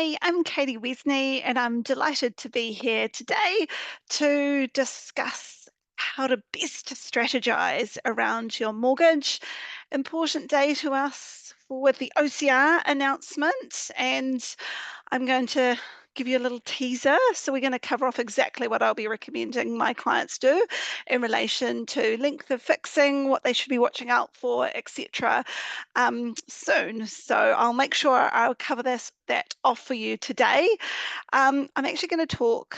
Hey, I'm Katie Wesney, and I'm delighted to be here today to discuss how to best strategize around your mortgage. Important day to us with the OCR announcement, and I'm going to give you a little teaser. So we're going to cover off exactly what I'll be recommending my clients do in relation to length of fixing, what they should be watching out for, etc. Soon. So I'll make sure I'll cover that off for you today. I'm actually going to talk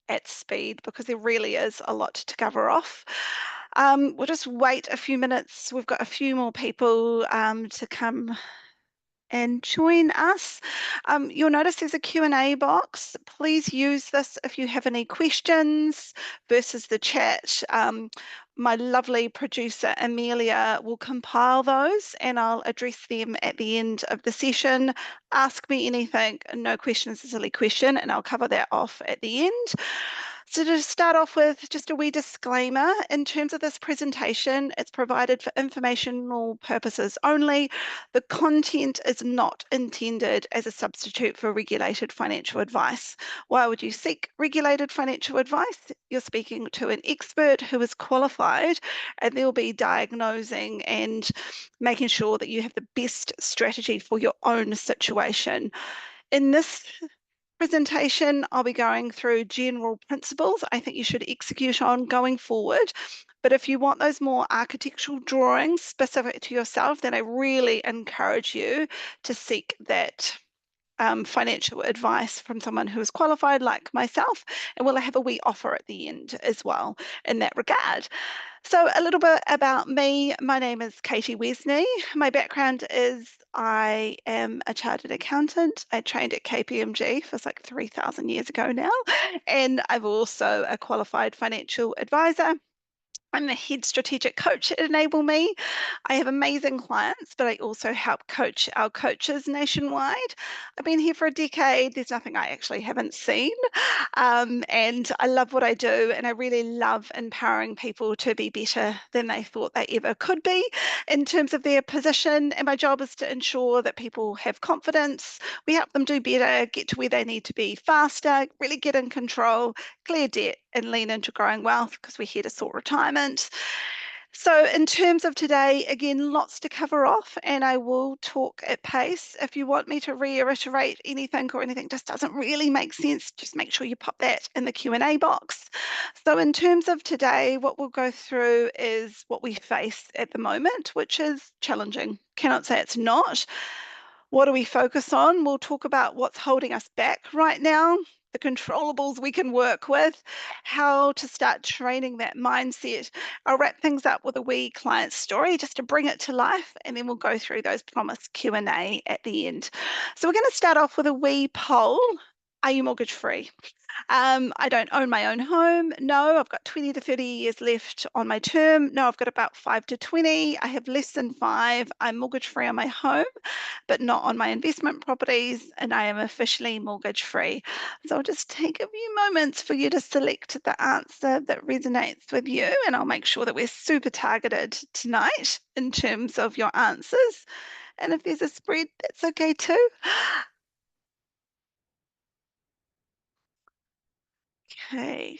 at speed because there really is a lot to cover off. We'll just wait a few minutes. We've got a few more people to come and join us. You'll notice there's a Q&A box. Please use this if you have any questions versus the chat. My lovely producer, Amelia, will compile those and I'll address them at the end of the session. Ask me anything, no question is a silly question, and I'll cover that off at the end. So to start off with, just a wee disclaimer, in terms of this presentation, it's provided for informational purposes only. The content is not intended as a substitute for regulated financial advice. Why would you seek regulated financial advice? You're speaking to an expert who is qualified, and they'll be diagnosing and making sure that you have the best strategy for your own situation. In this presentation, I'll be going through general principles I think you should execute on going forward. But if you want those more architectural drawings specific to yourself, then I really encourage you to seek that financial advice from someone who is qualified like myself, and we'll have a wee offer at the end as well in that regard. So a little bit about me. My name is Katie Wesney. My background is I am a chartered accountant. I trained at KPMG for like 3,000 years ago now, and I'm also a qualified financial advisor. I'm the head strategic coach at Enable Me. I have amazing clients, but I also help coach our coaches nationwide. I've been here for a decade. There's nothing I actually haven't seen. And I love what I do, and I really love empowering people to be better than they thought they ever could be in terms of their position. And my job is to ensure that people have confidence. We help them do better, get to where they need to be faster, really get in control, clear debt, and lean into growing wealth because we're here to sort retirement. So in terms of today, again, lots to cover off, and I will talk at pace. If you want me to reiterate anything or anything just doesn't really make sense, just make sure you pop that in the Q&A box. So in terms of today, what we'll go through is what we face at the moment, which is challenging. Cannot say it's not. What do we focus on? We'll talk about what's holding us back right now, the controllables we can work with, how to start training that mindset. I'll wrap things up with a wee client story just to bring it to life, and then we'll go through those promised Q&A at the end. So we're going to start off with a wee poll. Are you mortgage free? I don't own my own home. No, I've got 20 to 30 years left on my term. No, I've got about 5 to 20. I have less than 5. I'm mortgage free on my home, but not on my investment properties, and I am officially mortgage free. So I'll just take a few moments for you to select the answer that resonates with you, and I'll make sure that we're super targeted tonight in terms of your answers. And if there's a spread, that's okay too. Okay.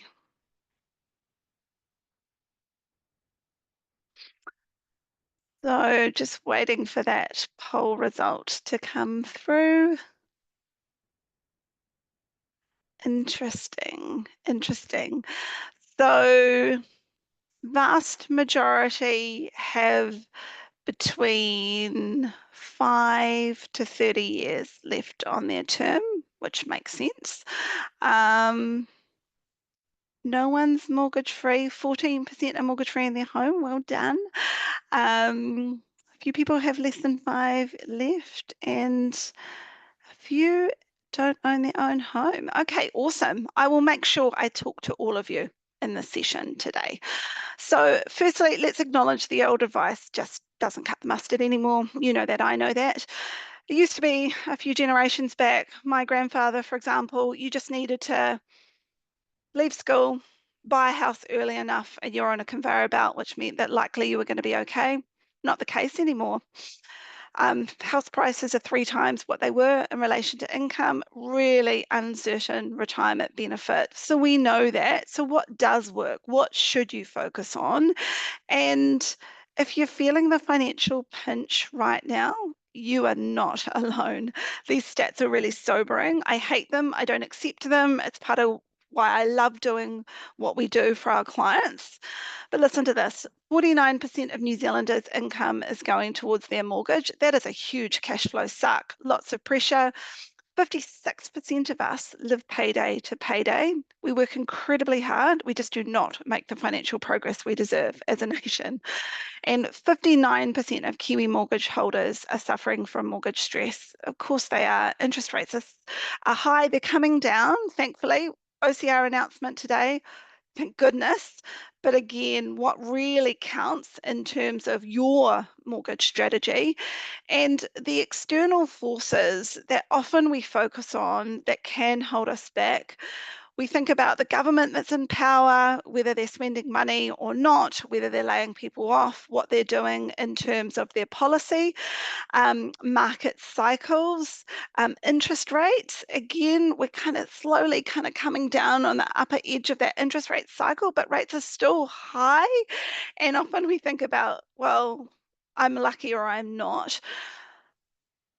So just waiting for that poll result to come through. Interesting, interesting. So vast majority have between 5 to 30 years left on their term, which makes sense. No one's mortgage free. 14% are mortgage free in their home. Well done. A few people have less than 5 left, and a few don't own their own home. Okay, awesome. I will make sure I talk to all of you in the session today. So firstly, let's acknowledge the old advice just doesn't cut the mustard anymore. You know that, I know that. It used to be a few generations back. My grandfather, for example, you just needed to leave school, buy a house early enough, and you're on a conveyor belt, which meant that likely you were going to be okay. Not the case anymore. House prices are 3 times what they were in relation to income, really uncertain retirement benefit. So we know that. So what does work? What should you focus on? And if you're feeling the financial pinch right now, you are not alone. These stats are really sobering. I hate them. I don't accept them. It's part of why I love doing what we do for our clients. But listen to this, 49% of New Zealanders' income is going towards their mortgage. That is a huge cash flow suck, lots of pressure. 56% of us live payday to payday. We work incredibly hard. We just do not make the financial progress we deserve as a nation. And 59% of Kiwi mortgage holders are suffering from mortgage stress. Of course, they are. Interest rates are high. They're coming down, thankfully. OCR announcement today, thank goodness. But again, what really counts in terms of your mortgage strategy and the external forces that often we focus on that can hold us back. We think about the government that's in power, whether they're spending money or not, whether they're laying people off, what they're doing in terms of their policy, market cycles, interest rates. Again, we're kind of slowly coming down on the upper edge of that interest rate cycle, but rates are still high. And often we think about, well, I'm lucky or I'm not.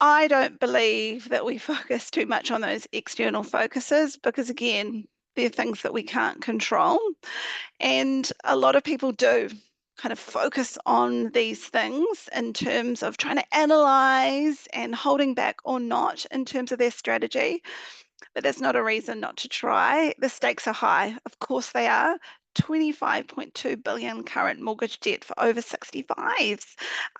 I don't believe that we focus too much on those external focuses because, again, they're things that we can't control. And a lot of people do kind of focus on these things in terms of trying to analyze and holding back or not in terms of their strategy. But that's not a reason not to try. The stakes are high. Of course they are. 25.2 billion current mortgage debt for over 65s.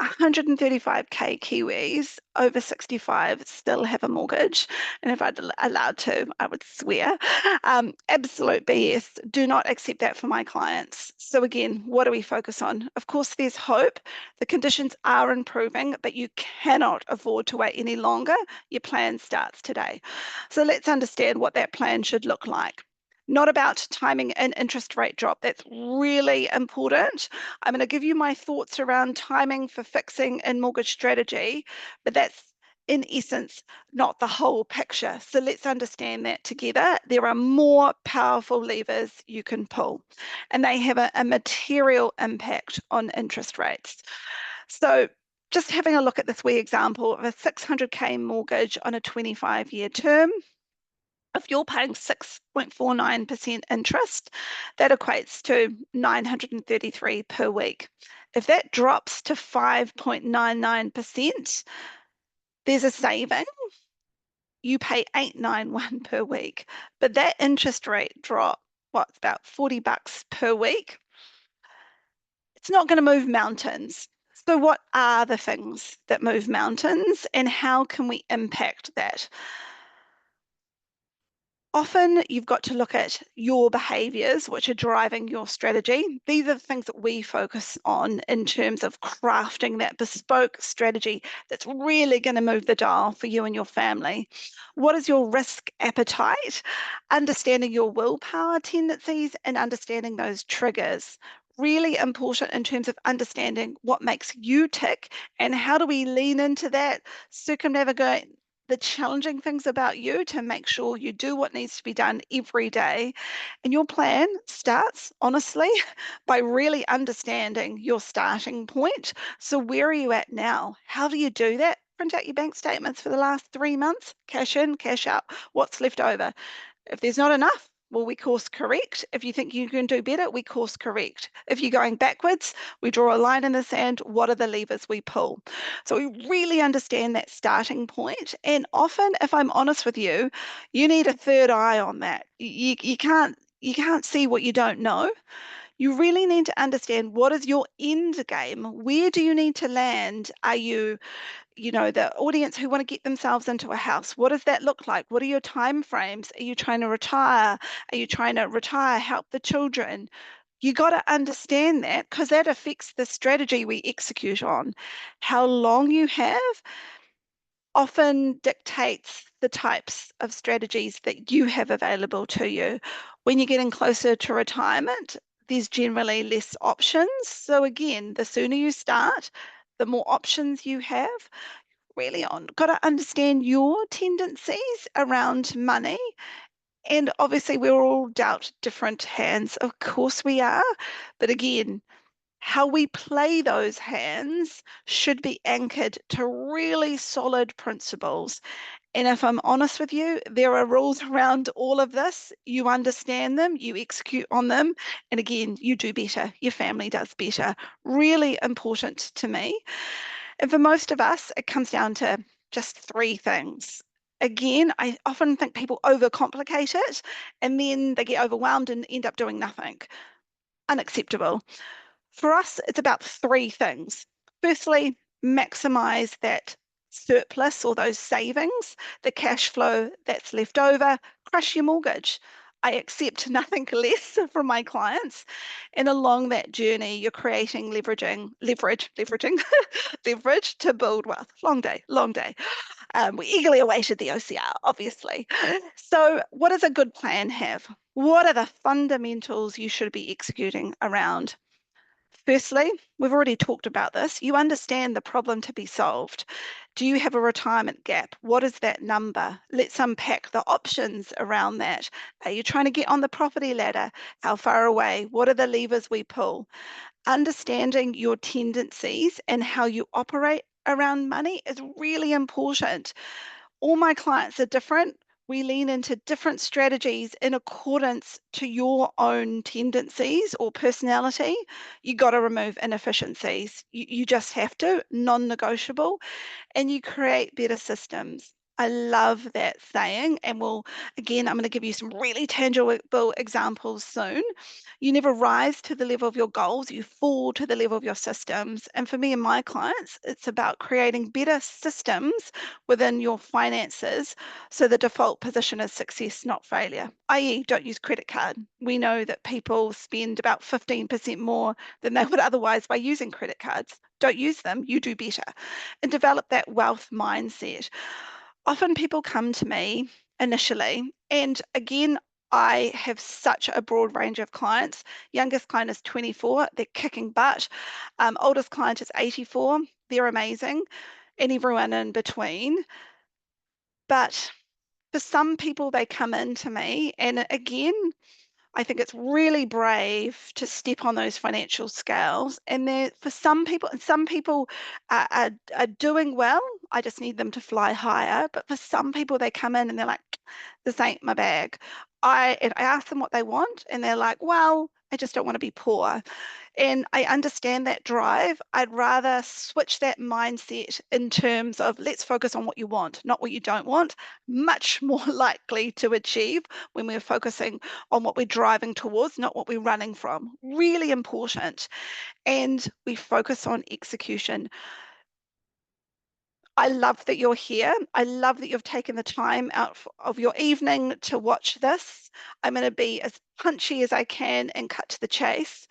135k Kiwis over 65 still have a mortgage. And if I'd allowed to, I would swear. Absolute BS. Do not accept that for my clients. So again, what do we focus on? Of course, there's hope. The conditions are improving, but you cannot afford to wait any longer. Your plan starts today. So let's understand what that plan should look like. Not about timing an interest rate drop. That's really important. I'm going to give you my thoughts around timing for fixing and mortgage strategy, but that's in essence not the whole picture. So let's understand that together. There are more powerful levers you can pull, and they have a material impact on interest rates. So just having a look at this wee example of a 600k mortgage on a 25-year term. If you're paying 6.49% interest, that equates to 933 per week. If that drops to 5.99%, there's a saving. You pay 891 per week. But that interest rate drop, what's about 40 bucks per week? It's not going to move mountains. So what are the things that move mountains and how can we impact that? Often you've got to look at your behaviors, which are driving your strategy. These are the things that we focus on in terms of crafting that bespoke strategy that's really going to move the dial for you and your family. What is your risk appetite? Understanding your willpower tendencies and understanding those triggers. Really important in terms of understanding what makes you tick and how do we lean into that, circumnavigate the challenging things about you to make sure you do what needs to be done every day. And your plan starts, honestly, by really understanding your starting point. So where are you at now? How do you do that? Print out your bank statements for the last 3 months, cash in, cash out, what's left over. If there's not enough, well, we course correct. If you think you can do better, we course correct. If you're going backwards, we draw a line in the sand. What are the levers we pull? So we really understand that starting point. And often, if I'm honest with you, you need a third eye on that. You can't see what you don't know. You really need to understand what is your end game. Where do you need to land? Are you the audience who want to get themselves into a house? What does that look like? What are your time frames? Are you trying to retire? Are you trying to retire, help the children? You got to understand that because that affects the strategy we execute on. How long you have often dictates the types of strategies that you have available to you. When you're getting closer to retirement, there's generally less options. So again, the sooner you start, the more options you have. really on got to understand your tendencies around money. And obviously, we're all dealt different hands. Of course, we are. But again, how we play those hands should be anchored to really solid principles. And if I'm honest with you, there are rules around all of this. You understand them, you execute on them, and again, you do better. Your family does better. Really important to me. And for most of us, it comes down to just three things. Again, I often think people overcomplicate it and then they get overwhelmed and end up doing nothing. Unacceptable. For us, it's about three things. Firstly, maximize that surplus or those savings, the cash flow that's left over, crush your mortgage. I accept nothing less from my clients. And along that journey, you're creating leveraging, leverage to build wealth. Long day, long day. We eagerly awaited the OCR, obviously. So, what does a good plan have? What are the fundamentals you should be executing around? Firstly, we've already talked about this. You understand the problem to be solved. Do you have a retirement gap? What is that number? Let's unpack the options around that. Are you trying to get on the property ladder? How far away? What are the levers we pull? Understanding your tendencies and how you operate around money is really important. All my clients are different. We lean into different strategies in accordance to your own tendencies or personality. You got to remove inefficiencies. You just have to, non-negotiable, and you create better systems. I love that saying. And again, I'm going to give you some really tangible examples soon. You never rise to the level of your goals, you fall to the level of your systems. And for me and my clients, it's about creating better systems within your finances so the default position is success, not failure, i.e., don't use credit card. We know that people spend about 15% more than they would otherwise by using credit cards. Don't use them, you do better. And develop that wealth mindset. Often people come to me initially, and again, I have such a broad range of clients. Youngest client is 24, they're kicking butt. Oldest client is 84, they're amazing, and everyone in between. But for some people, they come into me, and again, I think it's really brave to step on those financial scales. And there, for some people, and some people are doing well. I just need them to fly higher. But for some people, they come in and they're like, "This ain't my bag." And I ask them what they want, and they're like, "Well, I just don't want to be poor." And I understand that drive. I'd rather switch that mindset in terms of let's focus on what you want, not what you don't want. Much more likely to achieve when we're focusing on what we're driving towards, not what we're running from. Really important. And we focus on execution. I love that you're here. I love that you've taken the time out of your evening to watch this. I'm going to be as punchy as I can and cut to the chase.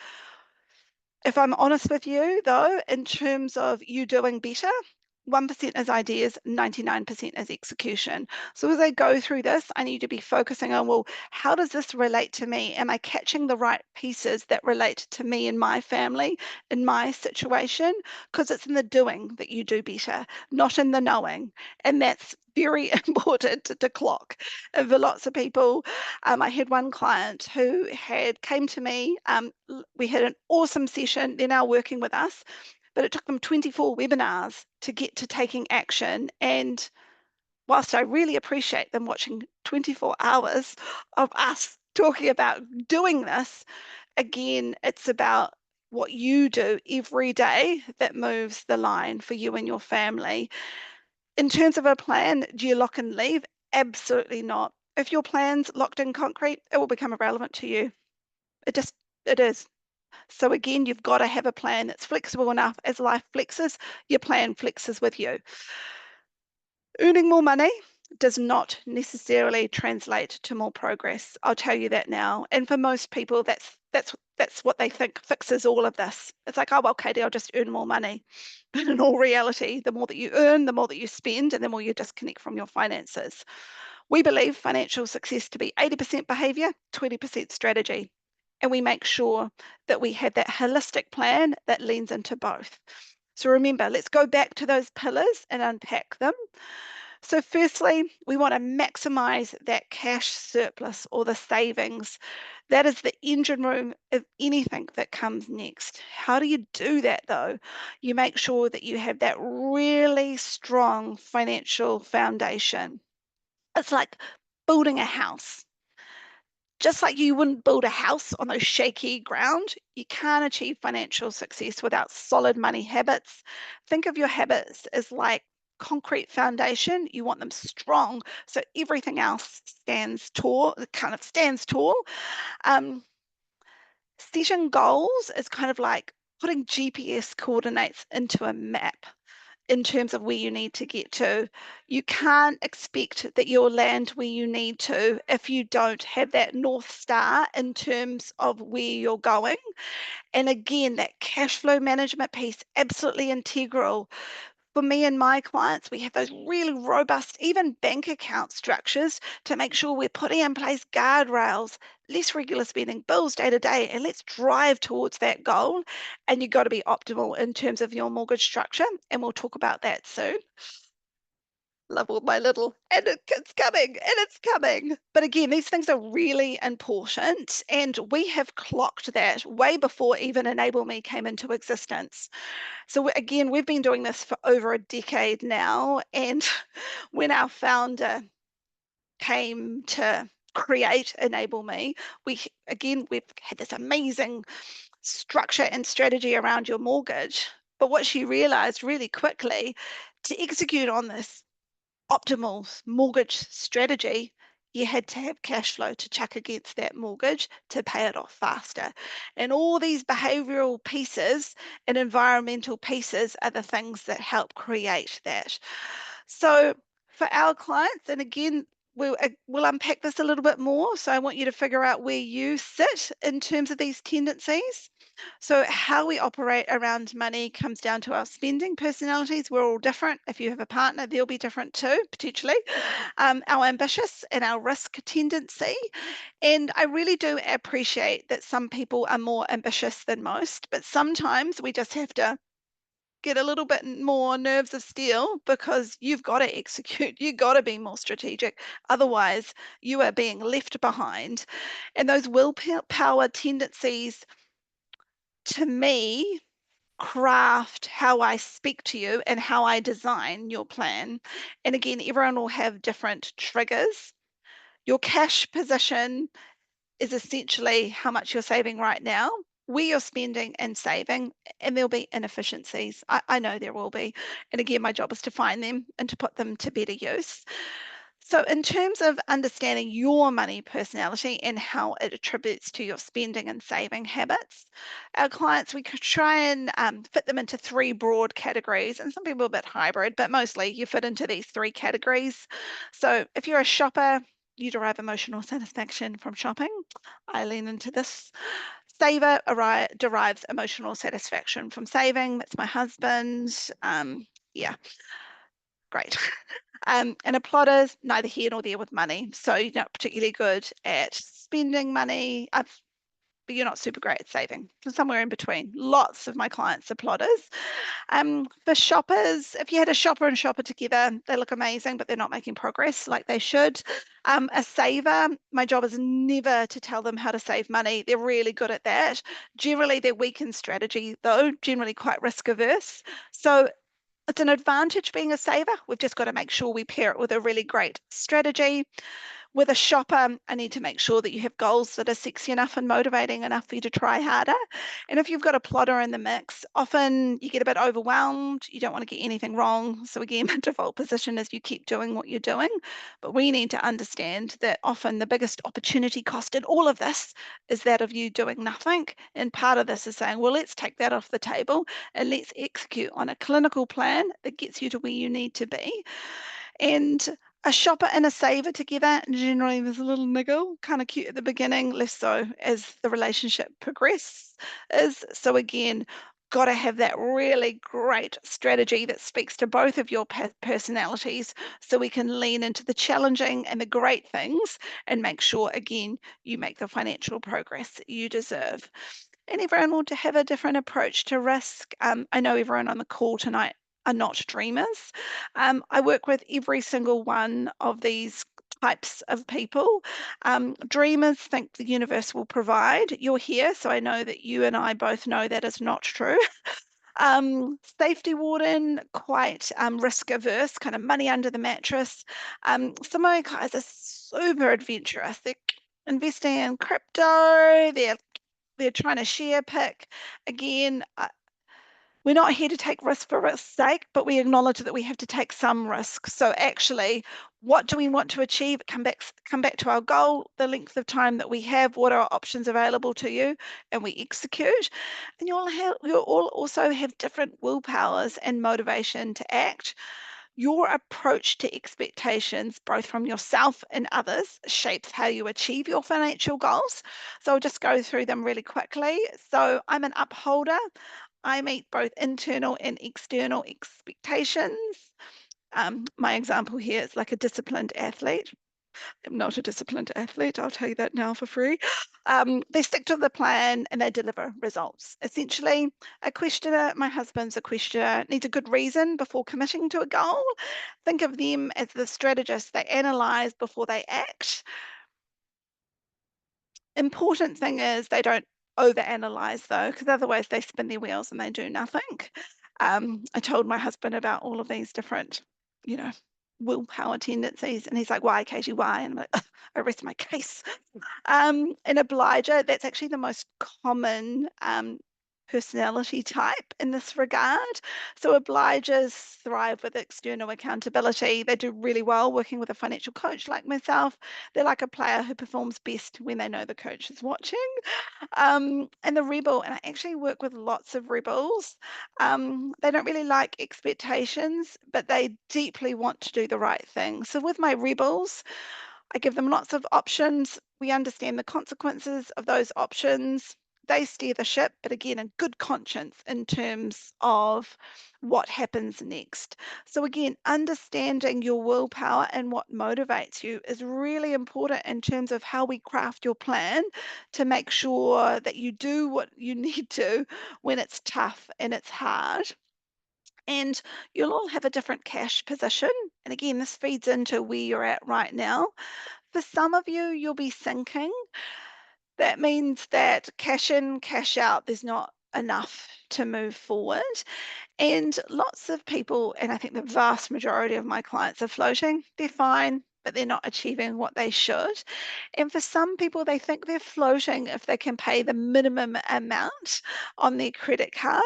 If I'm honest with you, though, in terms of you doing better, 1% is ideas, 99% is execution. So as I go through this, I need to be focusing on, well, how does this relate to me? Am I catching the right pieces that relate to me and my family, in my situation? Because it's in the doing that you do better, not in the knowing. And that's very important to clock. And for lots of people, I had one client who came to me. We had an awesome session. They're now working with us, but it took them 24 webinars to get to taking action. And whilst I really appreciate them watching 24 hours of us talking about doing this, again, it's about what you do every day that moves the line for you and your family. In terms of a plan, do you lock and leave? Absolutely not. If your plan's locked in concrete, it will become irrelevant to you. It just, it is. So again, you've got to have a plan that's flexible enough. As life flexes, your plan flexes with you. Earning more money does not necessarily translate to more progress. I'll tell you that now. And for most people, that's what they think fixes all of this. It's like, oh well, Katie, I'll just earn more money. But in all reality, the more that you earn, the more that you spend, and the more you disconnect from your finances. We believe financial success to be 80% behavior, 20% strategy. And we make sure that we have that holistic plan that leans into both. So remember, let's go back to those pillars and unpack them. So firstly, we want to maximize that cash surplus or the savings. That is the engine room of anything that comes next. How do you do that though? You make sure that you have that really strong financial foundation. It's like building a house. Just like you wouldn't build a house on those shaky ground, you can't achieve financial success without solid money habits. Think of your habits as like concrete foundation. You want them strong so everything else stands tall, kind of stands tall. Um, Setting goals is kind of like putting GPS coordinates into a map in terms of where you need to get to. You can't expect that you'll land where you need to if you don't have that North Star in terms of where you're going. And again, that cash flow management piece, absolutely integral. For me and my clients, we have those really robust, even bank account structures to make sure we're putting in place guardrails, less regular spending, bills day to day, and let's drive towards that goal. And you've got to be optimal in terms of your mortgage structure, and we'll talk about that soon. Love all my little, and it's coming, and it's coming. But again, these things are really important, and we have clocked that way before even Enable Me came into existence. So again, we've been doing this for over a decade now, and when our founder came to create Enable Me, we've had this amazing structure and strategy around your mortgage. But what she realized really quickly, to execute on this optimal mortgage strategy, you had to have cash flow to chuck against that mortgage to pay it off faster. And all these behavioral pieces and environmental pieces are the things that help create that. So for our clients, and again, we'll unpack this a little bit more. So I want you to figure out where you sit in terms of these tendencies. So how we operate around money comes down to our spending personalities. We're all different. If you have a partner, they'll be different too, potentially. Our ambitious and our risk tendency. And I really do appreciate that some people are more ambitious than most, but sometimes we just have to get a little bit more nerves of steel because you've got to execute, you've got to be more strategic. Otherwise, you are being left behind. And those willpower tendencies, to me, craft how I speak to you and how I design your plan. And again, everyone will have different triggers. Your cash position is essentially how much you're saving right now, where you're spending and saving, and there'll be inefficiencies. I know there will be. And again, my job is to find them and to put them to better use. So, in terms of understanding your money personality and how it attributes to your spending and saving habits, our clients, we could try and fit them into three broad categories. And some people are a bit hybrid, but mostly you fit into these three categories. So, if you're a shopper, you derive emotional satisfaction from shopping. I lean into this. Saver derives emotional satisfaction from saving. That's my husband. Yeah, great. And a plotter's neither here nor there with money. So you're not particularly good at spending money, but you're not super great at saving. So somewhere in between. Lots of my clients are plotters. For shoppers, if you had a shopper and shopper together, they look amazing, but they're not making progress like they should. A saver, my job is never to tell them how to save money. They're really good at that. Generally, they're weak in strategy, though, generally quite risk averse. So it's an advantage being a saver. We've just got to make sure we pair it with a really great strategy. With a shopper, I need to make sure that you have goals that are sexy enough and motivating enough for you to try harder. And if you've got a plotter in the mix, often you get a bit overwhelmed. You don't want to get anything wrong. So again, the default position is you keep doing what you're doing. But we need to understand that often the biggest opportunity cost in all of this is that of you doing nothing. And part of this is saying, well, let's take that off the table and let's execute on a clinical plan that gets you to where you need to be. And a shopper and a saver together, generally there's a little niggle, kind of cute at the beginning, less so as the relationship progresses. So again, got to have that really great strategy that speaks to both of your personalities so we can lean into the challenging and the great things and make sure, again, you make the financial progress that you deserve. and everyone will have a different approach to risk. I know everyone on the call tonight are not dreamers. I work with every single one of these types of people. Dreamers think the universe will provide. You're here, so I know that you and I both know that is not true. Safety warden, quite risk averse, kind of money under the mattress. Some of my guys are super adventurous. They're investing in crypto. They're trying to share pick. Again, we're not here to take risk for risk's sake, but we acknowledge that we have to take some risk. So actually, what do we want to achieve? Come back to our goal, the length of time that we have, what are options available to you, and we execute. And you'll all also have different willpowers and motivation to act. Your approach to expectations, both from yourself and others, shapes how you achieve your financial goals. So I'll just go through them really quickly. So I'm an upholder. I meet both internal and external expectations. My example here is like a disciplined athlete. I'm not a disciplined athlete, I'll tell you that now for free. They stick to the plan and they deliver results. Essentially, a questioner, my husband's a questioner, needs a good reason before committing to a goal. Think of them as the strategists. They analyze before they act. Important thing is they don't overanalyze though, because otherwise they spin their wheels and they do nothing. I told my husband about all of these different, you know, willpower tendencies, and he's like, "Why, Katie? Why?" And I'm like, "I rest my case." An obliger, that's actually the most common personality type in this regard. So obligers thrive with external accountability. They do really well working with a financial coach like myself. They're like a player who performs best when they know the coach is watching. And the rebel, and I actually work with lots of rebels. They don't really like expectations, but they deeply want to do the right thing. So with my rebels, I give them lots of options. We understand the consequences of those options. They steer the ship, but again, in good conscience in terms of what happens next. So, again, understanding your willpower and what motivates you is really important in terms of how we craft your plan to make sure that you do what you need to when it's tough and it's hard. And you'll all have a different cash position. And again, this feeds into where you're at right now. For some of you, you'll be sinking. That means that cash in, cash out, there's not enough to move forward. And lots of people, and I think the vast majority of my clients are floating. They're fine, but they're not achieving what they should. And for some people, they think they're floating if they can pay the minimum amount on their credit card.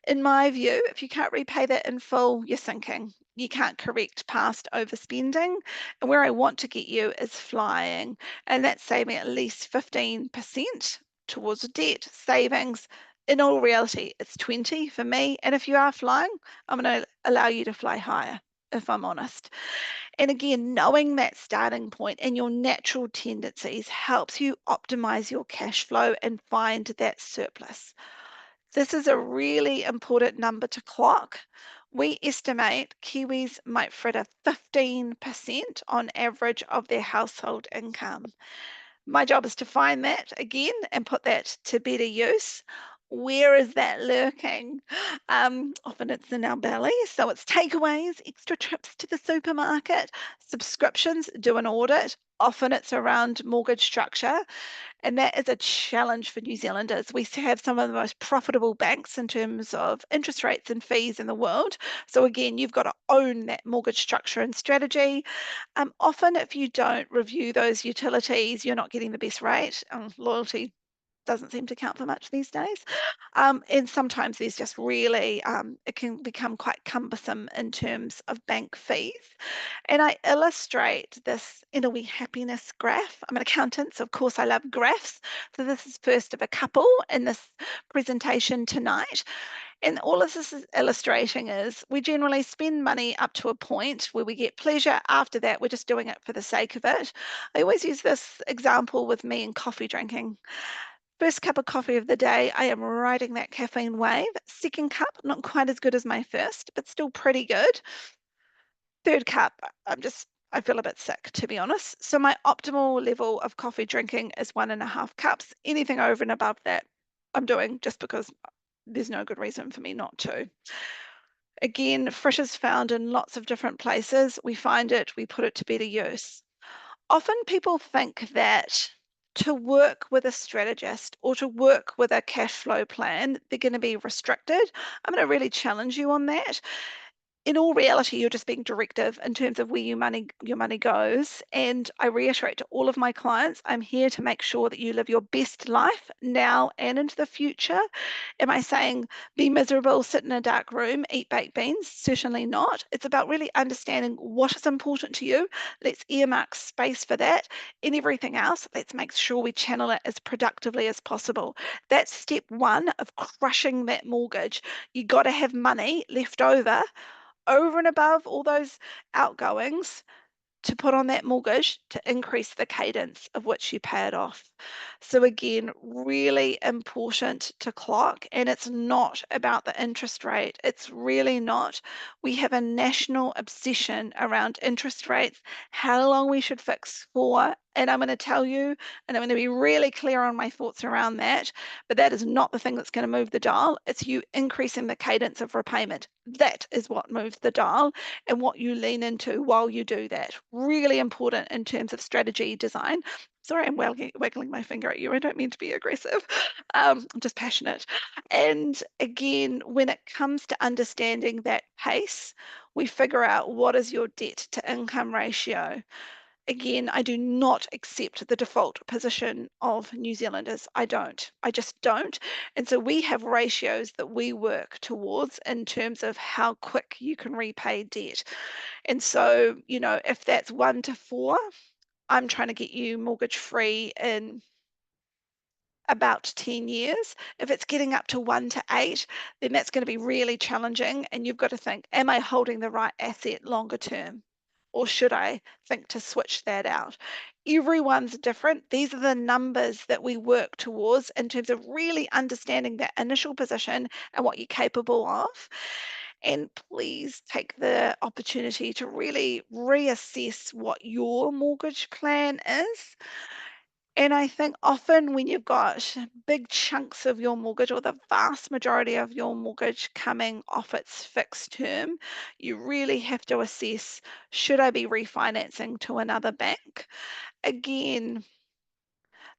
In my view, if you can't repay that in full, you're sinking. You can't correct past overspending. And where I want to get you is flying. And that's saving at least 15% towards debt, savings. In all reality, it's 20 for me. And if you are flying, I'm going to allow you to fly higher, if I'm honest. And again, knowing that starting point and your natural tendencies helps you optimize your cash flow and find that surplus. This is a really important number to clock. We estimate Kiwis might fritter 15% on average of their household income. My job is to find that again and put that to better use. Where is that lurking? Often it's in our belly. So it's takeaways, extra trips to the supermarket, subscriptions, do an audit. Often it's around mortgage structure. And that is a challenge for New Zealanders. We have some of the most profitable banks in terms of interest rates and fees in the world. So again, you've got to own that mortgage structure and strategy. Often, if you don't review those utilities, you're not getting the best rate. Loyalty doesn't seem to count for much these days. And sometimes there's just really, it can become quite cumbersome in terms of bank fees. And I illustrate this in a wee happiness graph. I'm an accountant, so of course I love graphs. So this is first of a couple in this presentation tonight. And all of this is illustrating is we generally spend money up to a point where we get pleasure. After that, we're just doing it for the sake of it. I always use this example with me in coffee drinking. First cup of coffee of the day, I am riding that caffeine wave. Second cup, not quite as good as my first, but still pretty good. Third cup, I feel a bit sick, to be honest. So my optimal level of coffee drinking is 1.5 cups. Anything over and above that I'm doing just because there's no good reason for me not to. Again, frish is found in lots of different places. We find it, we put it to better use. Often people think that to work with a strategist or to work with a cash flow plan, they're going to be restricted. I'm going to really challenge you on that. In all reality, you're just being directive in terms of where your money goes. And I reiterate to all of my clients, I'm here to make sure that you live your best life now and into the future. Am I saying be miserable, sit in a dark room, eat baked beans? Certainly not. It's about really understanding what is important to you. Let's earmark space for that. And everything else, let's make sure we channel it as productively as possible. That's step one of crushing that mortgage. You got to have money left over and above all those outgoings to put on that mortgage to increase the cadence of which you pay it off. So again, really important to clock, and it's not about the interest rate. It's really not. We have a national obsession around interest rates, how long we should fix for, and I'm going to tell you, and I'm going to be really clear on my thoughts around that, but that is not the thing that's going to move the dial. It's you increasing the cadence of repayment. That is what moves the dial and what you lean into while you do that. Really important in terms of strategy design. Sorry, I'm waggling my finger at you. I don't mean to be aggressive. I'm just passionate. And again, when it comes to understanding that pace, we figure out what is your debt to income ratio. Again, I do not accept the default position of New Zealanders. I don't. I just don't. And so we have ratios that we work towards in terms of how quick you can repay debt. And so, if that's 1 to 4, I'm trying to get you mortgage free in about 10 years. If it's getting up to 1 to 8, then that's going to be really challenging. And you've got to think, am I holding the right asset longer term? Or should I think to switch that out? Everyone's different. These are the numbers that we work towards in terms of really understanding that initial position and what you're capable of. And please take the opportunity to really reassess what your mortgage plan is. And I think often when you've got big chunks of your mortgage or the vast majority of your mortgage coming off its fixed term, you really have to assess, should I be refinancing to another bank? Again,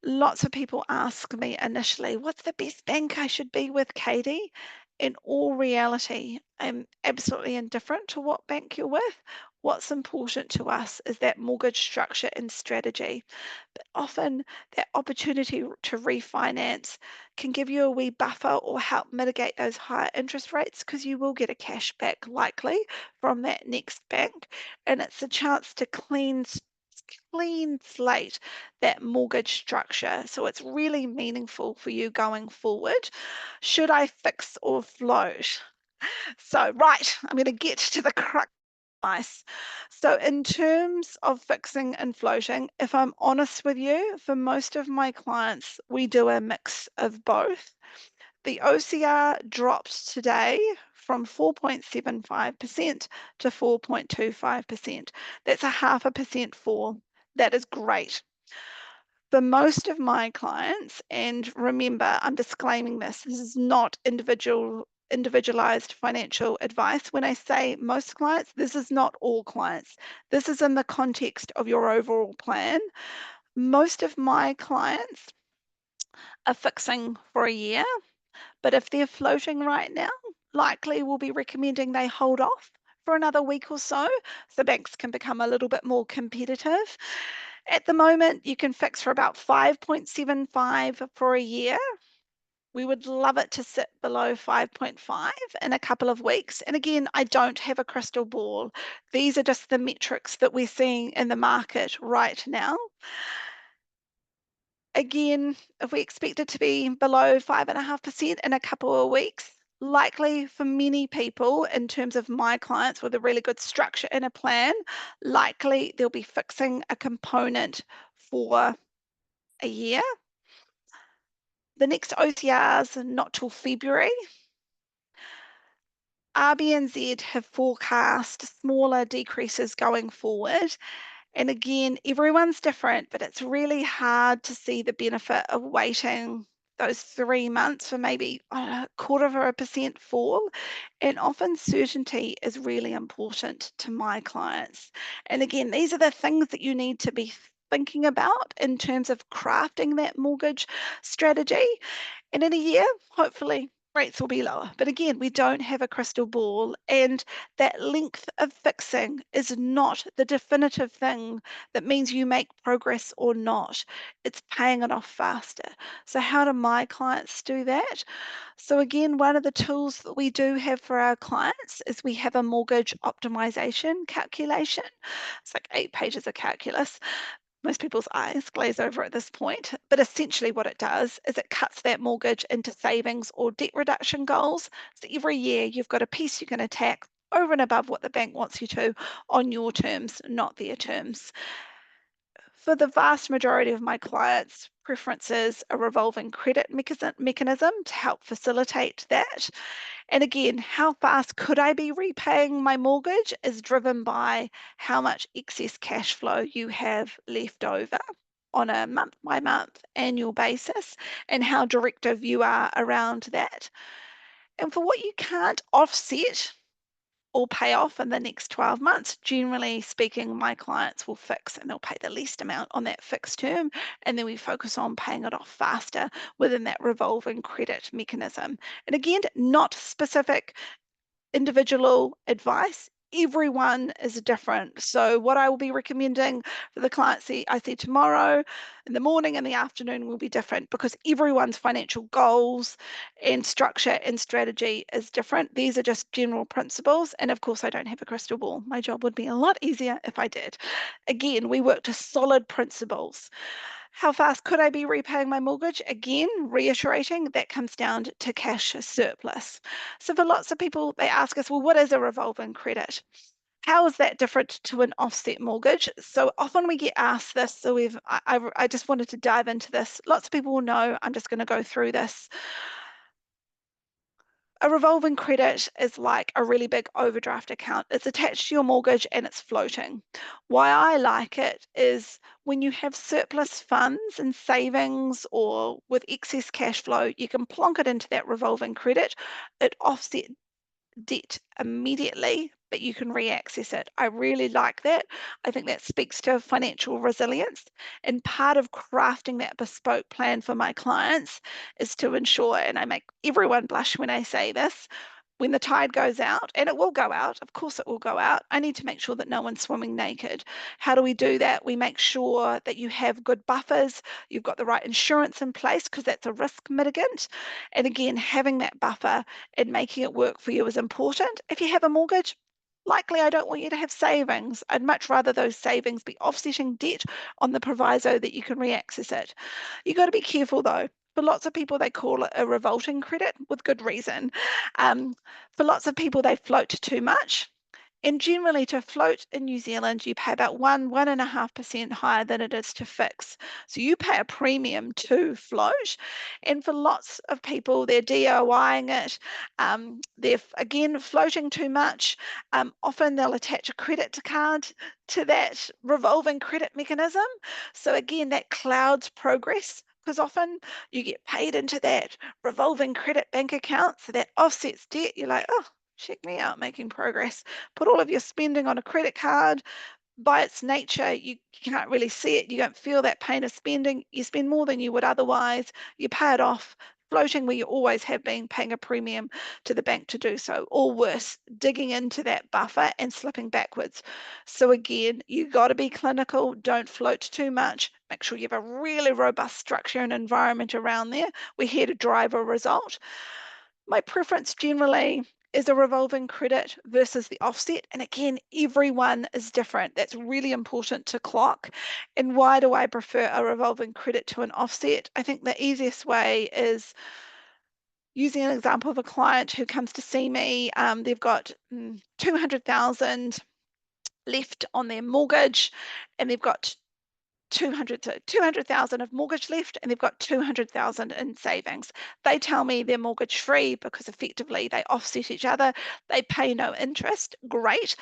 lots of people ask me initially, what's the best bank I should be with, Katie? In all reality, I'm absolutely indifferent to what bank you're with. What's important to us is that mortgage structure and strategy. But often that opportunity to refinance can give you a wee buffer or help mitigate those higher interest rates because you will get a cash back likely from that next bank. And it's a chance to clean slate that mortgage structure. So it's really meaningful for you going forward. Should I fix or float? So, right, I'm going to get to the crux. Nice. So, in terms of fixing and floating, if I'm honest with you, for most of my clients, we do a mix of both. The OCR dropped today from 4.75% to 4.25%. That's a 0.5% fall. That is great. For most of my clients, and remember, I'm disclaiming this is not individualized financial advice. When I say most clients, this is not all clients. This is in the context of your overall plan. Most of my clients are fixing for a year, but if they're floating right now, likely we'll be recommending they hold off for another week or so banks can become a little bit more competitive. At the moment, you can fix for about 5.75 for a year. We would love it to sit below 5.5 in a couple of weeks. And again, I don't have a crystal ball. These are just the metrics that we're seeing in the market right now. Again, if we expect it to be below 5.5% in a couple of weeks, likely for many people, in terms of my clients with a really good structure and a plan, likely they'll be fixing a component for a year. The next OCRs are not till February. RBNZ have forecast smaller decreases going forward. And again, everyone's different, but it's really hard to see the benefit of waiting those 3 months for maybe, I don't know, a quarter of a percent fall. And often certainty is really important to my clients. And again, these are the things that you need to be thinking about in terms of crafting that mortgage strategy. And in a year, hopefully, rates will be lower. But again, we don't have a crystal ball, and that length of fixing is not the definitive thing that means you make progress or not. It's paying it off faster. So, how do my clients do that? So, again, one of the tools that we do have for our clients is we have a mortgage optimization calculation. It's like 8 pages of calculus. Most people's eyes glaze over at this point, but essentially what it does is it cuts that mortgage into savings or debt reduction goals. So every year you've got a piece you can attack over and above what the bank wants you to on your terms, not their terms. For the vast majority of my clients, preferences a revolving credit mechanism to help facilitate that. And again, how fast could I be repaying my mortgage is driven by how much excess cash flow you have left over on a month by month annual basis and how directive you are around that. And for what you can't offset or pay off in the next 12 months, generally speaking, my clients will fix and they'll pay the least amount on that fixed term. And then we focus on paying it off faster within that revolving credit mechanism. And again, not specific individual advice. Everyone is different. So what I will be recommending for the clients I see tomorrow in the morning and the afternoon will be different because everyone's financial goals and structure and strategy is different. These are just general principles. And of course, I don't have a crystal ball. My job would be a lot easier if I did. Again, we work to solid principles. How fast could I be repaying my mortgage? Again, reiterating that comes down to cash surplus. So for lots of people, they ask us, well, what is a revolving credit? How is that different to an offset mortgage? So often we get asked this. So I just wanted to dive into this. Lots of people will know. I'm just going to go through this. A revolving credit is like a really big overdraft account. It's attached to your mortgage and it's floating. Why I like it is when you have surplus funds and savings or with excess cash flow, you can plonk it into that revolving credit. It offsets debt immediately, but you can re-access it. I really like that. I think that speaks to financial resilience. And part of crafting that bespoke plan for my clients is to ensure, and I make everyone blush when I say this, when the tide goes out, and it will go out, of course it will go out, I need to make sure that no one's swimming naked. How do we do that? We make sure that you have good buffers, you've got the right insurance in place because that's a risk mitigant. And again, having that buffer and making it work for you is important. If you have a mortgage, likely I don't want you to have savings. I'd much rather those savings be offsetting debt on the proviso that you can re-access it. You've got to be careful though. For lots of people, they call it a revolting credit with good reason. Um, for lots of people, they float too much. And generally, to float in New Zealand, you pay about 1.5% higher than it is to fix. So you pay a premium to float. And for lots of people, they're DIYing it. They're, again, floating too much. Often they'll attach a credit card to that revolving credit mechanism. So again, that clouds progress because often you get paid into that revolving credit bank account. So that offsets debt. You're like, oh, check me out making progress. Put all of your spending on a credit card. By its nature, you can't really see it. You don't feel that pain of spending. You spend more than you would otherwise. You pay it off, floating where you always have been, paying a premium to the bank to do so. Or worse, digging into that buffer and slipping backwards. So again, you got to be clinical. Don't float too much. Make sure you have a really robust structure and environment around there. We're here to drive a result. My preference generally is a revolving credit versus the offset. And again, everyone is different. That's really important to clock. And why do I prefer a revolving credit to an offset? I think the easiest way is using an example of a client who comes to see me. They've got 200,000 left on their mortgage and they've got 200,000 of mortgage left and they've got 200,000 in savings. They tell me they're mortgage free because effectively they offset each other. They pay no interest. Great.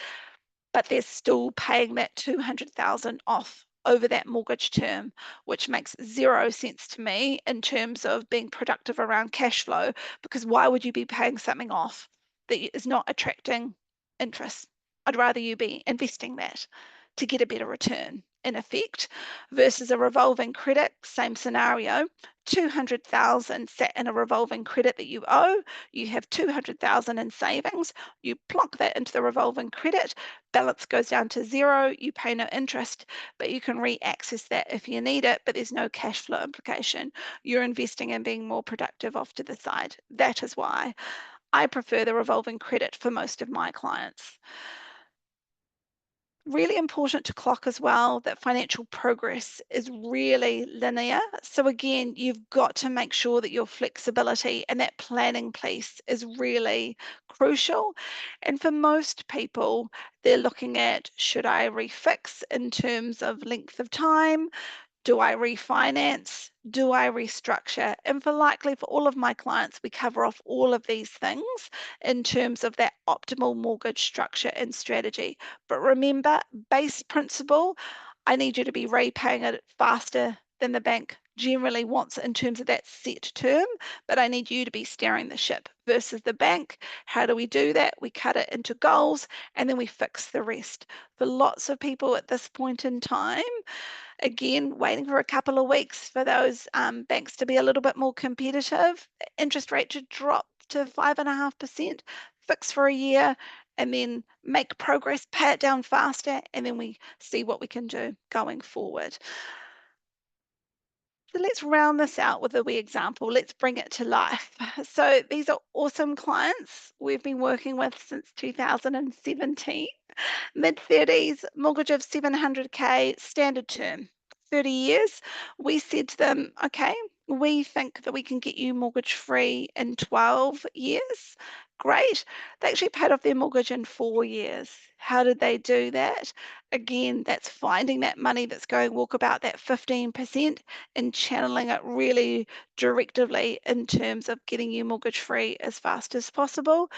But they're still paying that 200,000 off over that mortgage term, which makes zero sense to me in terms of being productive around cash flow, because why would you be paying something off that is not attracting interest? I'd rather you be investing that to get a better return in effect versus a revolving credit, same scenario. 200,000 sat in a revolving credit that you owe, you have 200,000 in savings, you plonk that into the revolving credit, balance goes down to zero, you pay no interest, but you can re-access that if you need it, but there's no cash flow implication. You're investing in being more productive off to the side. That is why I prefer the revolving credit for most of my clients. Really important to clock as well that financial progress is really linear. So again, you've got to make sure that your flexibility and that planning piece is really crucial. And for most people, they're looking at, should I refix in terms of length of time? Do I refinance? Do I restructure? And for likely for all of my clients, we cover off all of these things in terms of that optimal mortgage structure and strategy. But remember, base principle, I need you to be repaying it faster than the bank generally wants in terms of that set term, but I need you to be steering the ship versus the bank. How do we do that? We cut it into goals and then we fix the rest. For lots of people at this point in time, again, waiting for a couple of weeks for those banks to be a little bit more competitive. Interest rate to drop to 5.5%, fix for a year, and then make progress, pay it down faster, and then we see what we can do going forward. So let's round this out with a wee example. Let's bring it to life. So these are awesome clients we've been working with since 2017. Mid-30s, mortgage of 700K, standard term, 30 years. We said to them, okay, we think that we can get you mortgage free in 12 years. Great. They actually paid off their mortgage in 4 years. How did they do that? Again, that's finding that money that's going walkabout that 15% and channeling it really directly in terms of getting you mortgage free as fast as possible.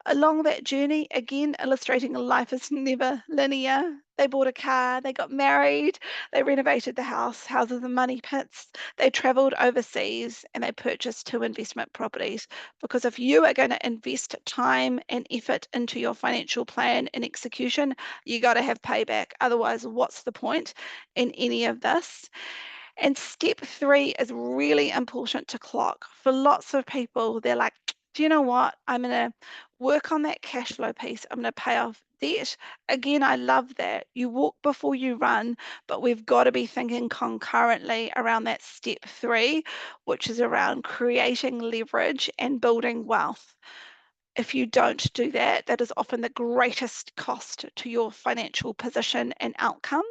Along that journey, again, illustrating life is never linear. They bought a car, they got married, they renovated the house, houses and money pits, they traveled overseas, and they purchased two investment properties. Because if you are going to invest time and effort into your financial plan and execution, you got to have payback. Otherwise, what's the point in any of this? And step three is really important to clock. For lots of people, they're like, do you know what? I'm going to work on that cash flow piece. I'm going to pay off debt. Again, I love that. You walk before you run, but we've got to be thinking concurrently around that step three, which is around creating leverage and building wealth. If you don't do that, that is often the greatest cost to your financial position and outcomes.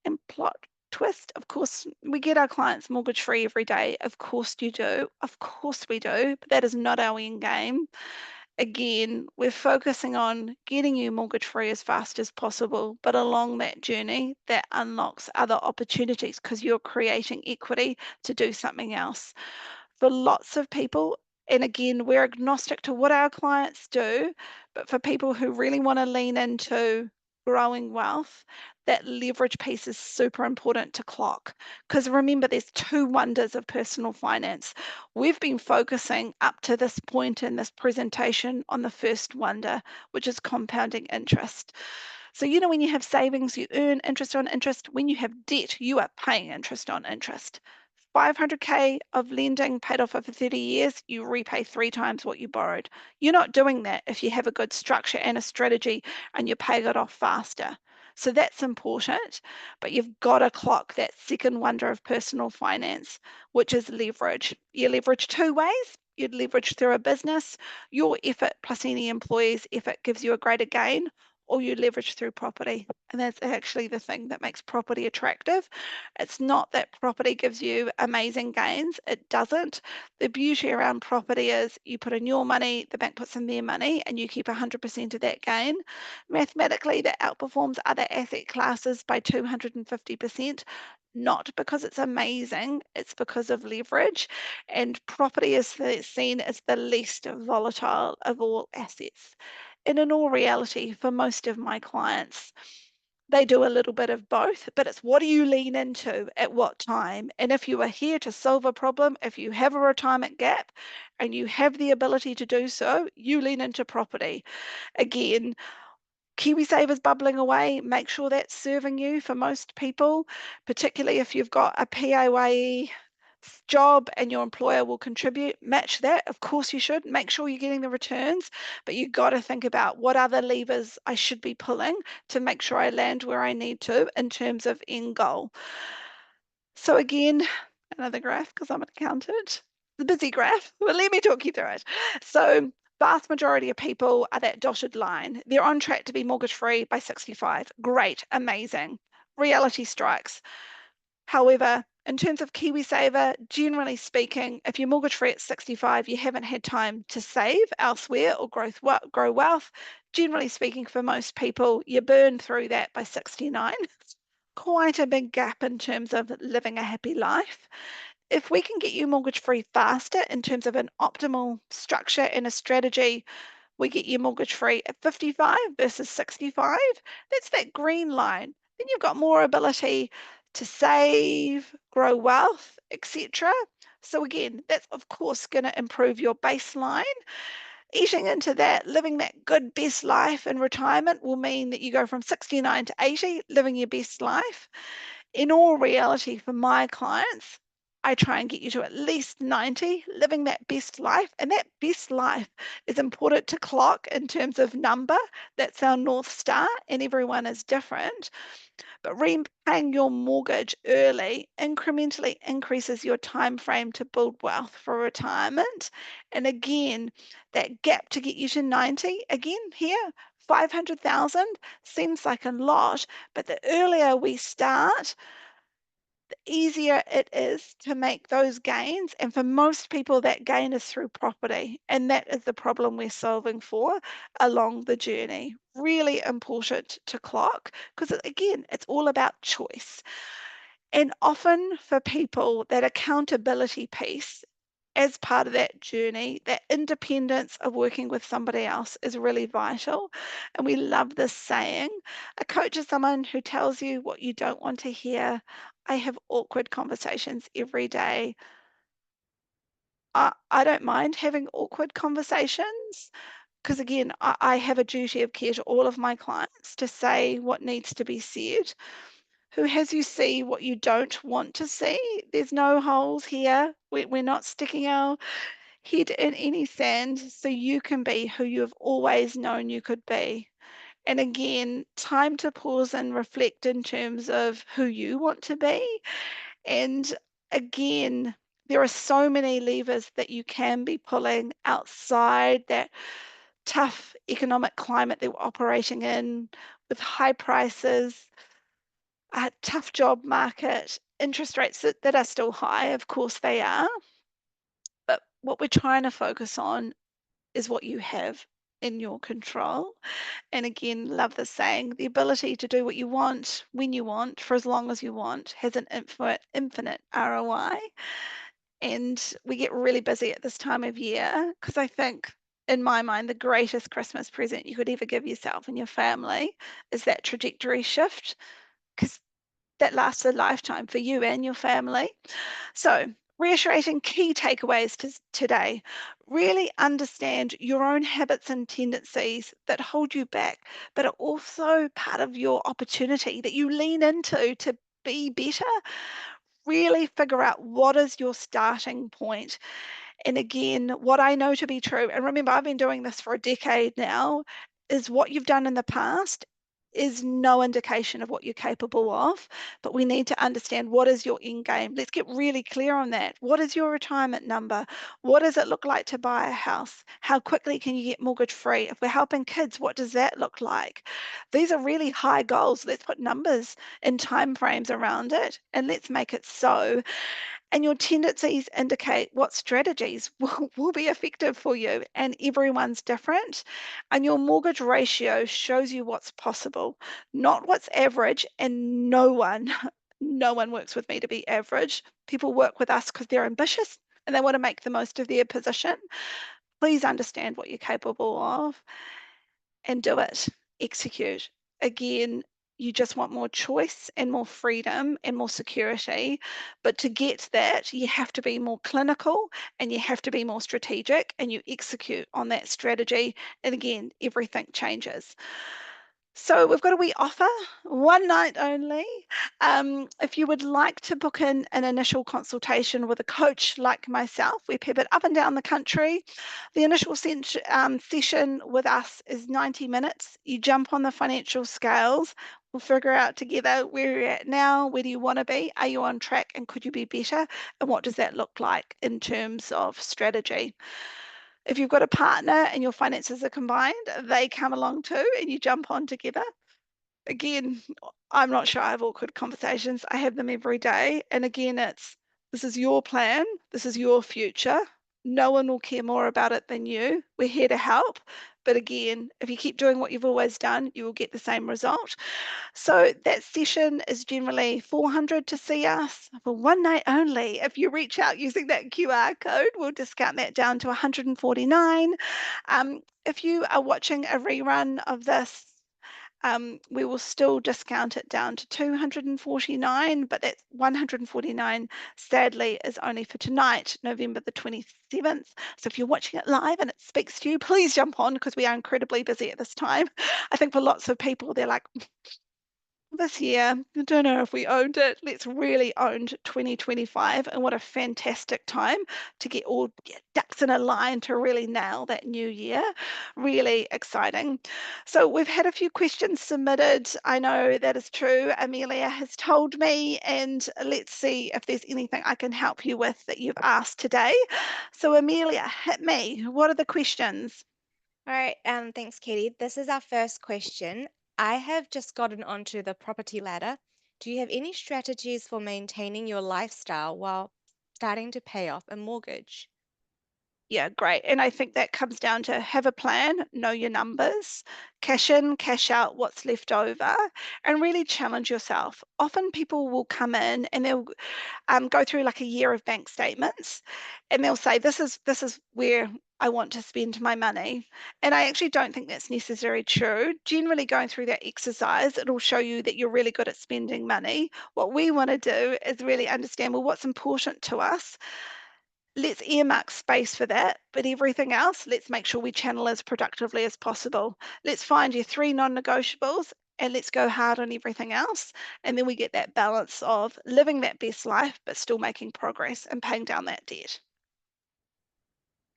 And plot twist, of course, we get our clients mortgage free every day. Of course you do. Of course we do. But that is not our end game. Again, we're focusing on getting you mortgage free as fast as possible. But along that journey, that unlocks other opportunities because you're creating equity to do something else. For lots of people, and again, we're agnostic to what our clients do, but for people who really want to lean into growing wealth, that leverage piece is super important to clock. Because remember, there's two wonders of personal finance. We've been focusing up to this point in this presentation on the first wonder, which is compounding interest. So, you know, when you have savings, you earn interest on interest. When you have debt, you are paying interest on interest. 500K of lending paid off over 30 years, you repay three times what you borrowed. You're not doing that if you have a good structure and a strategy and you're paying it off faster. So that's important, but you've got to clock that second wonder of personal finance, which is leverage. You leverage two ways. You'd leverage through a business, your effort plus any employee's effort gives you a greater gain, or you leverage through property. And that's actually the thing that makes property attractive. It's not that property gives you amazing gains. It doesn't. The beauty around property is you put in your money, the bank puts in their money, and you keep 100% of that gain. Mathematically, that outperforms other asset classes by 250%. Not because it's amazing, it's because of leverage. And property is seen as the least volatile of all assets. And in all reality, for most of my clients, They do a little bit of both, but it's what do you lean into at what time? And if you are here to solve a problem, if you have a retirement gap and you have the ability to do so, you lean into property. Again, KiwiSaver's bubbling away. Make sure that's serving you for most people, particularly if you've got a PAYE job and your employer will contribute. Match that. Of course you should. Make sure you're getting the returns, but you've got to think about what other levers I should be pulling to make sure I land where I need to in terms of end goal. So again, another graph because I'm an accountant. The busy graph. Well, let me talk you through it. So vast majority of people are that dotted line. They're on track to be mortgage free by 65. Great, amazing. Reality strikes. However, in terms of KiwiSaver, generally speaking, if you're mortgage free at 65, you haven't had time to save elsewhere or grow wealth. Generally speaking, for most people, you burn through that by 69. Quite a big gap in terms of living a happy life. If we can get you mortgage free faster in terms of an optimal structure and a strategy, we get you mortgage free at 55 versus 65. That's that green line. Then you've got more ability to save, grow wealth, etc. So again, that's of course going to improve your baseline. Eating into that, living that good best life in retirement will mean that you go from 69 to 80, living your best life. In all reality, for my clients, I try and get you to at least 90, living that best life. And that best life is important to clock in terms of number. That's our North Star, and everyone is different. But repaying your mortgage early incrementally increases your time frame to build wealth for retirement. And again, that gap to get you to 90, again, here, 500,000 seems like a lot, but the earlier we start, easier it is to make those gains. And for most people, that gain is through property. And that is the problem we're solving for along the journey. Really important to clock because, again, it's all about choice. And often for people, that accountability piece as part of that journey, that independence of working with somebody else is really vital. And we love this saying. A coach is someone who tells you what you don't want to hear. I have awkward conversations every day. I don't mind having awkward conversations because, again, I have a duty of care to all of my clients to say what needs to be said. Who has you see what you don't want to see? There's no holes here. We're not sticking our head in any sand so you can be who you've always known you could be. And again, time to pause and reflect in terms of who you want to be. And again, there are so many levers that you can be pulling outside that tough economic climate that we're operating in with high prices, a tough job market, interest rates that are still high. Of course they are. But what we're trying to focus on is what you have in your control. And again, love the saying, the ability to do what you want when you want for as long as you want has an infinite ROI. And we get really busy at this time of year because I think in my mind, the greatest Christmas present you could ever give yourself and your family is that trajectory shift because that lasts a lifetime for you and your family. So, reiterating key takeaways today. Really understand your own habits and tendencies that hold you back, but are also part of your opportunity that you lean into to be better. Really figure out what is your starting point. And again, what I know to be true, and remember, I've been doing this for a decade now, is what you've done in the past is no indication of what you're capable of. But we need to understand what is your end game. Let's get really clear on that. What is your retirement number? What does it look like to buy a house? How quickly can you get mortgage free? If we're helping kids, what does that look like? These are really high goals. Let's put numbers and time frames around it and let's make it so. And your tendencies indicate what strategies will be effective for you, and everyone's different. And your mortgage ratio shows you what's possible, not what's average. And no one, no one works with me to be average. People work with us because they're ambitious and they want to make the most of their position. Please understand what you're capable of and do it. Execute. Again, You just want more choice and more freedom and more security. But to get that, you have to be more clinical and you have to be more strategic and you execute on that strategy. And again, everything changes. So we've got a wee offer, one night only. If you would like to book in an initial consultation with a coach like myself, we pivot up and down the country. The initial session with us is 90 minutes. You jump on the financial scales. We'll figure out together where you're at now, where do you want to be, are you on track, and could you be better, and what does that look like in terms of strategy. If you've got a partner and your finances are combined, they come along too, and you jump on together. Again, I'm not shy of awkward conversations. I have them every day. And again, it's this is your plan, this is your future. No one will care more about it than you. We're here to help. But again, if you keep doing what you've always done, you will get the same result. So that session is generally 400 to see us for one night only. If you reach out using that QR code, we'll discount that down to 149. If you are watching a rerun of this, we will still discount it down to 249, but that 149 sadly is only for tonight, November the 27th. So if you're watching it live and it speaks to you, please jump on because we are incredibly busy at this time. I think for lots of people, they're like, this year, I don't know if we owned it. Let's really own 2025. And what a fantastic time to get all ducks in a line to really nail that new year. Really exciting. So we've had a few questions submitted. I know that is true. Amelia has told me, and let's see if there's anything I can help you with that you've asked today. So Amelia, hit me. What are the questions? All right, thanks, Katie. This is our first question. I have just gotten onto the property ladder. Do you have any strategies for maintaining your lifestyle while starting to pay off a mortgage? Yeah, great. And I think that comes down to have a plan, know your numbers, cash in, cash out what's left over, and really challenge yourself. Often people will come in and they'll go through like a year of bank statements, and they'll say, "This is where I want to spend my money." And I actually don't think that's necessarily true. Generally, going through that exercise, it'll show you that you're really good at spending money. What we want to do is really understand, well, what's important to us. Let's earmark space for that, but everything else, let's make sure we channel as productively as possible. Let's find your three non-negotiables and let's go hard on everything else. And then we get that balance of living that best life, but still making progress and paying down that debt.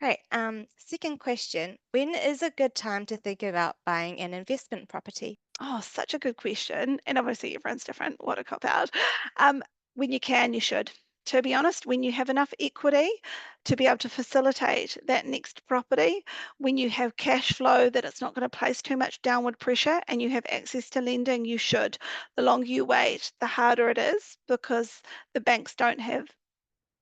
Right, second question. When is a good time to think about buying an investment property? Oh, such a good question. And obviously everyone's different. What a cop out. Um, when you can, you should. To be honest, when you have enough equity to be able to facilitate that next property, when you have cash flow that it's not going to place too much downward pressure and you have access to lending, you should. The longer you wait, the harder it is because the banks don't have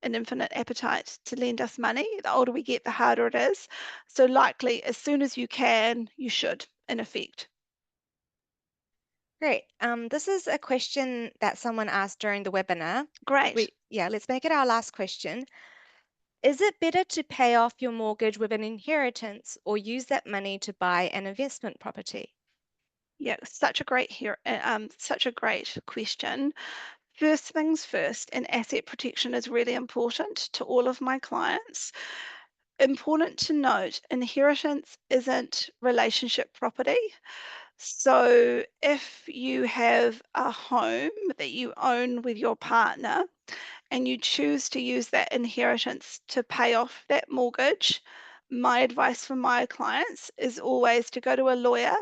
an infinite appetite to lend us money. The older we get, the harder it is. So likely as soon as you can, you should, in effect. Great. This is a question that someone asked during the webinar. Great. Let's make it our last question. Is it better to pay off your mortgage with an inheritance or use that money to buy an investment property? Yeah, such a great question. First things first, and asset protection is really important to all of my clients. Important to note, inheritance isn't relationship property. So if you have a home that you own with your partner and you choose to use that inheritance to pay off that mortgage, my advice for my clients is always to go to a lawyer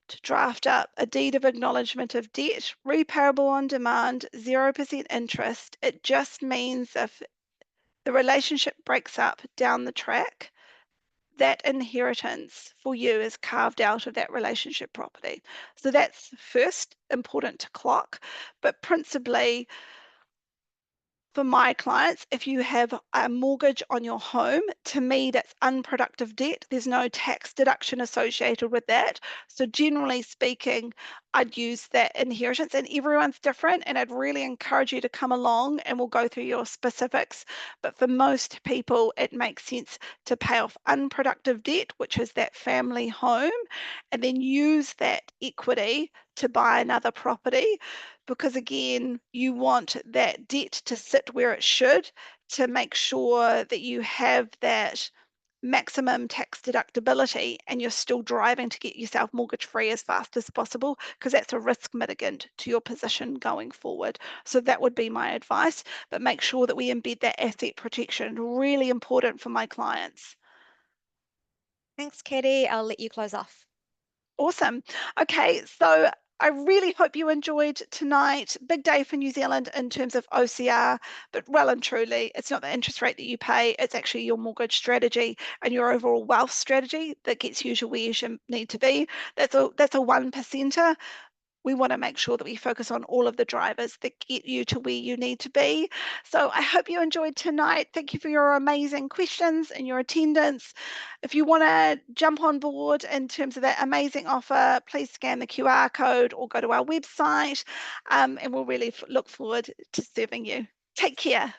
to draft up a deed of acknowledgement of debt, repayable on demand, 0% interest. It just means if the relationship breaks up down the track, that inheritance for you is carved out of that relationship property. So that's first important to clock, but principally For my clients, if you have a mortgage on your home, to me, that's unproductive debt. There's no tax deduction associated with that. So, generally speaking, I'd use that inheritance, and everyone's different. And I'd really encourage you to come along and we'll go through your specifics. But for most people, it makes sense to pay off unproductive debt, which is that family home, and then use that equity to buy another property, because again, you want that debt to sit where it should, to make sure that you have that maximum tax deductibility and you're still driving to get yourself mortgage free as fast as possible, because that's a risk mitigant to your position going forward. So that would be my advice, but make sure that we embed that asset protection. Really important for my clients. Thanks, Katie. I'll let you close off. Awesome. Okay, so I really hope you enjoyed tonight. Big day for New Zealand in terms of OCR, but well and truly, it's not the interest rate that you pay, it's actually your mortgage strategy and your overall wealth strategy that gets you to where you should need to be. That's a one percenter. We want to make sure that we focus on all of the drivers that get you to where you need to be. So I hope you enjoyed tonight. Thank you for your amazing questions and your attendance. If you want to jump on board in terms of that amazing offer, please scan the QR code or go to our website, and we'll really look forward to serving you. Take care.